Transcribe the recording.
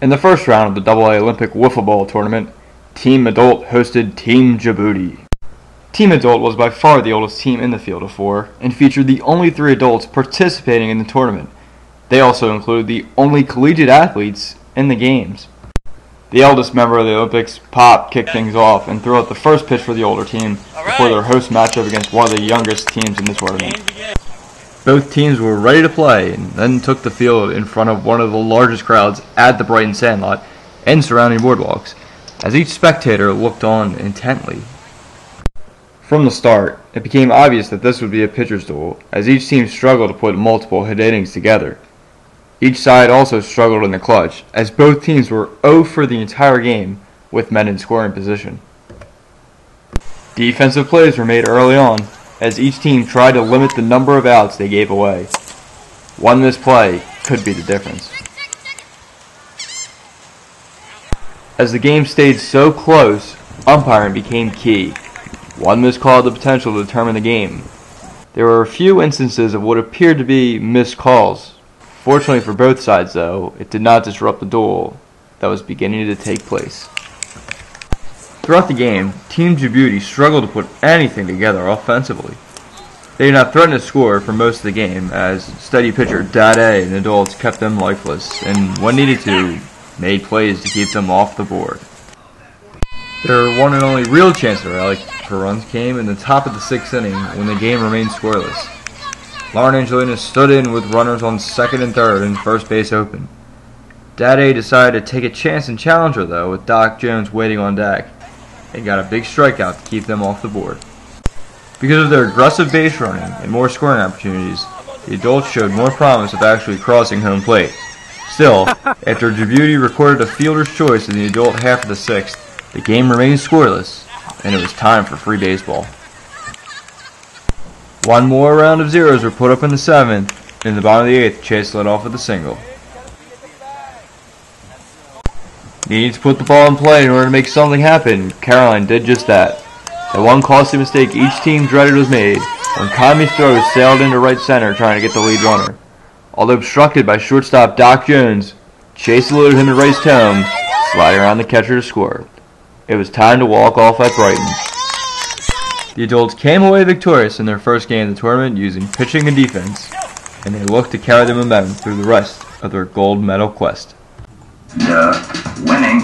In the first round of the AA Olympic Wiffle Ball tournament, Team Adult hosted Team Djibouti. Team Adult was by far the oldest team in the field of four and featured the only 3 adults participating in the tournament. They also included the only collegiate athletes in the games. The eldest member of the Olympics, Pop, kicked things off and threw out the first pitch for the older team before their host matchup against one of the youngest teams in the tournament. Both teams were ready to play and then took the field in front of one of the largest crowds at the Brighton Sandlot and surrounding boardwalks, as each spectator looked on intently. From the start, it became obvious that this would be a pitcher's duel, as each team struggled to put multiple hit innings together. Each side also struggled in the clutch, as both teams were 0 for the entire game with men in scoring position. Defensive plays were made early on, as each team tried to limit the number of outs they gave away. One missed play could be the difference. As the game stayed so close, umpiring became key. One missed call had the potential to determine the game. There were a few instances of what appeared to be missed calls. Fortunately for both sides, though, it did not disrupt the duel that was beginning to take place. Throughout the game, Team Djibouti struggled to put anything together offensively. They did not threaten to score for most of the game, as steady pitcher Dade and adults kept them lifeless, and when needed to, made plays to keep them off the board. Their one and only real chance to rally for runs came in the top of the 6th inning when the game remained scoreless. Lauren Angelina stood in with runners on second and third and first base open. Dade decided to take a chance and challenge her, though, with Doc Jones waiting on deck, and got a big strikeout to keep them off the board. Because of their aggressive base running and more scoring opportunities, the adults showed more promise of actually crossing home plate. Still, after Djibouti recorded a fielder's choice in the adult half of the 6th, the game remained scoreless, and it was time for free baseball. One more round of zeros were put up in the 7th, and in the bottom of the 8th, Chase led off with a single. Needing to put the ball in play in order to make something happen, Caroline did just that. The one costly mistake each team dreaded was made when Kami's throw sailed into right center trying to get the lead runner. Although obstructed by shortstop Doc Jones, Chase eluded him and raced home, sliding around the catcher to score. It was time to walk off at Brighton. The adults came away victorious in their first game of the tournament using pitching and defense, and they looked to carry the momentum through the rest of their gold medal quest. The winning